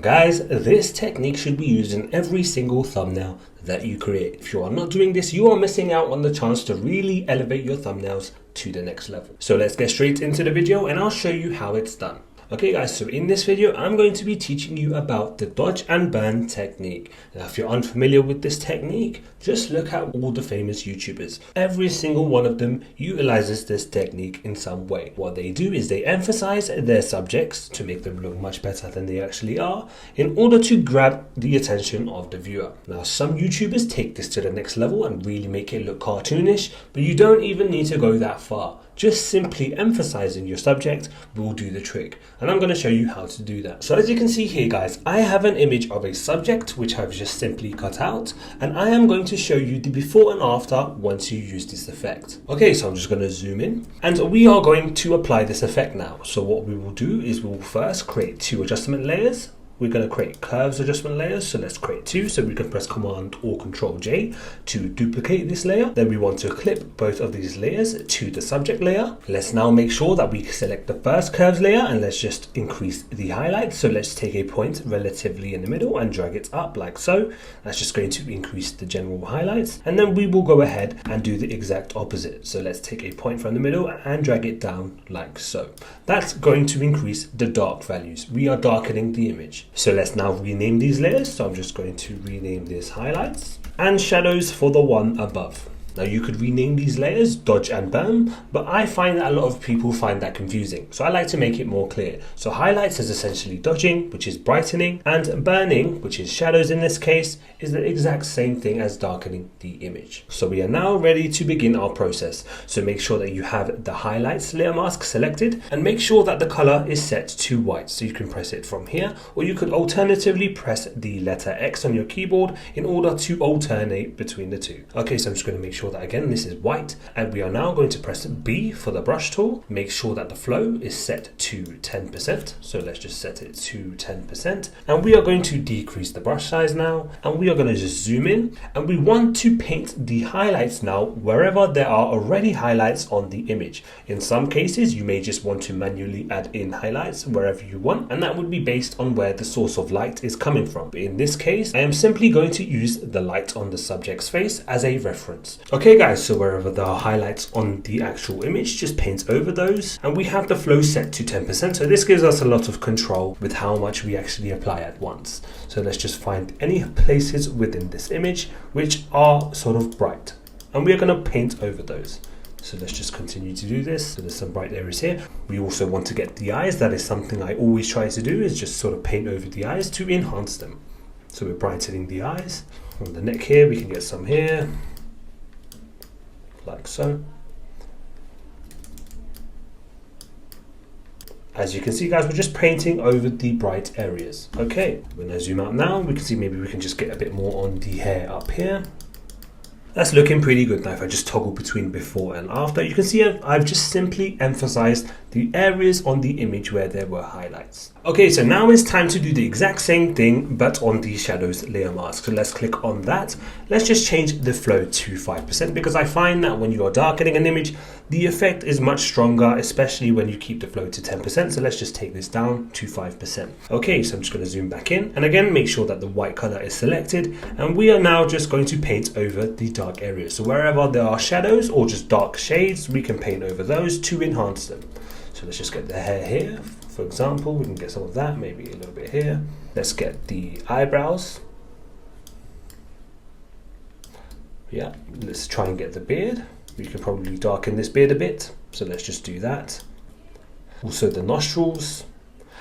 Guys, this technique should be used in every single thumbnail that you create. If you are not doing this, you are missing out on the chance to really elevate your thumbnails to the next level. So let's get straight into the video and I'll show you how it's done. Okay guys, so in this video, I'm going to be teaching you about the dodge and burn technique. Now, if you're unfamiliar with this technique, just look at all the famous YouTubers. Every single one of them utilizes this technique in some way. What they do is they emphasize their subjects to make them look much better than they actually are in order to grab the attention of the viewer. Now, some YouTubers take this to the next level and really make it look cartoonish, but you don't even need to go that far. Just simply emphasizing your subject will do the trick. And I'm going to show you how to do that. So as you can see here guys, I have an image of a subject which I've just simply cut out. And I am going to show you the before and after once you use this effect. Okay, so I'm just going to zoom in. And we are going to apply this effect now. So what we will do is we will first create two adjustment layers. We're going to create curves adjustment layers. So let's create two. So we can press Command or Control J to duplicate this layer. Then we want to clip both of these layers to the subject layer. Let's now make sure that we select the first curves layer and let's just increase the highlights. So let's take a point relatively in the middle and drag it up like so. That's just going to increase the general highlights. And then we will go ahead and do the exact opposite. So let's take a point from the middle and drag it down like so. That's going to increase the dark values. We are darkening the image. So let's now rename these layers. So I'm just going to rename this highlights and shadows for the one above. Now you could rename these layers dodge and burn, but I find that a lot of people find that confusing. So I like to make it more clear. So highlights is essentially dodging, which is brightening, and burning, which is shadows in this case, is the exact same thing as darkening the image. So we are now ready to begin our process. So make sure that you have the highlights layer mask selected and make sure that the color is set to white. So you can press it from here, or you could alternatively press the letter X on your keyboard in order to alternate between the two. Okay, so I'm just going to make sure that again this is white, and we are now going to press B for the brush tool. Make sure that the flow is set to 10%. So let's just set it to 10%, and we are going to decrease the brush size now, and we are going to just zoom in, and we want to paint the highlights now wherever there are already highlights on the image. In some cases you may just want to manually add in highlights wherever you want, and that would be based on where the source of light is coming from. But in this case I am simply going to use the light on the subject's face as a reference. Okay guys, so wherever there are highlights on the actual image, just paint over those, and we have the flow set to 10%. So this gives us a lot of control with how much we actually apply at once. So let's just find any places within this image which are sort of bright, and we are going to paint over those. So let's just continue to do this. So there's some bright areas here. We also want to get the eyes. That is something I always try to do, is just sort of paint over the eyes to enhance them. So we're brightening the eyes. On the neck here, we can get some here, like so. As you can see guys, we're just painting over the bright areas. Okay, when I zoom out now, we can see maybe we can just get a bit more on the hair up here. That's looking pretty good. Now if I just toggle between before and after, you can see I've just simply emphasized the areas on the image where there were highlights. Okay, so now it's time to do the exact same thing but on the shadows layer mask. So let's click on that. Let's just change the flow to 5% because I find that when you are darkening an image, the effect is much stronger, especially when you keep the flow to 10%. So let's just take this down to 5%. Okay, so I'm just going to zoom back in, and again make sure that the white color is selected, and we are now just going to paint over the dark areas. So wherever there are shadows or just dark shades, we can paint over those to enhance them. So let's just get the hair here, for example. We can get some of that, maybe a little bit here. Let's get the eyebrows. Yeah, let's try and get the beard. We can probably darken this beard a bit, so let's just do that. Also the nostrils,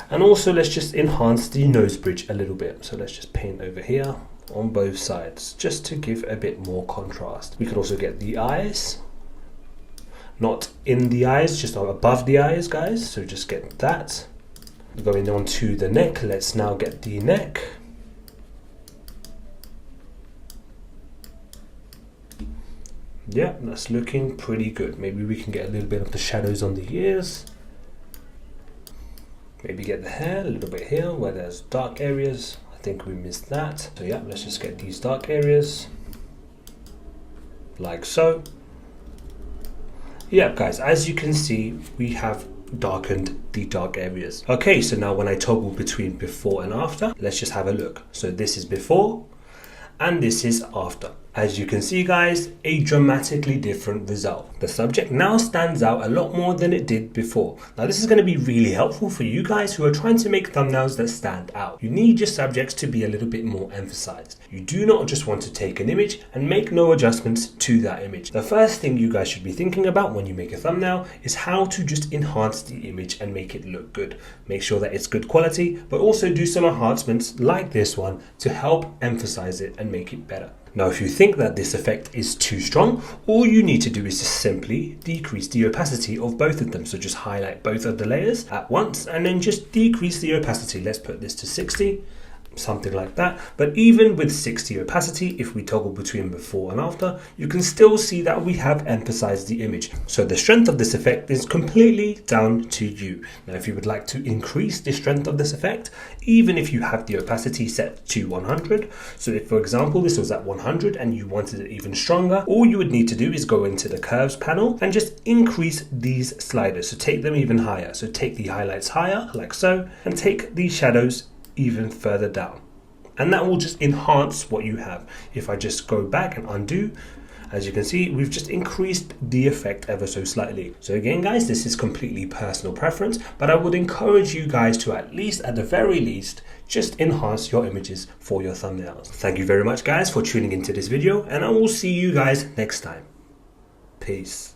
and also let's just enhance the nose bridge a little bit. So let's just paint over here on both sides just to give a bit more contrast. We could also get the eyes, not in the eyes, just above the eyes guys, so just get that. Going on to the neck, let's now get the neck. Yeah, that's looking pretty good. Maybe we can get a little bit of the shadows on the ears. Maybe get the hair a little bit here where there's dark areas. I think we missed that. So yeah, let's just get these dark areas like so. Yeah guys, as you can see, we have darkened the dark areas. Okay, so now when I toggle between before and after, let's just have a look. So this is before and this is after. As you can see guys, a dramatically different result. The subject now stands out a lot more than it did before. Now this is going to be really helpful for you guys who are trying to make thumbnails that stand out. You need your subjects to be a little bit more emphasized. You do not just want to take an image and make no adjustments to that image. The first thing you guys should be thinking about when you make a thumbnail is how to just enhance the image and make it look good. Make sure that it's good quality, but also do some enhancements like this one to help emphasize it and make it better. Now, if you think that this effect is too strong, all you need to do is just simply decrease the opacity of both of them. So just highlight both of the layers at once and then just decrease the opacity. Let's put this to 60. Something like that. But even with 60 opacity, if we toggle between before and after, you can still see that we have emphasized the image. So the strength of this effect is completely down to you. Now, if you would like to increase the strength of this effect, even if you have the opacity set to 100, so if for example this was at 100 and you wanted it even stronger, all you would need to do is go into the curves panel and just increase these sliders. So take them even higher. So take the highlights higher like so, and take the shadows even further down, and that will just enhance what you have. If I just go back and undo, as you can see, we've just increased the effect ever so slightly. So again guys, this is completely personal preference, but I would encourage you guys to at the very least just enhance your images for your thumbnails. Thank you very much guys for tuning into this video, and I will see you guys next time. Peace.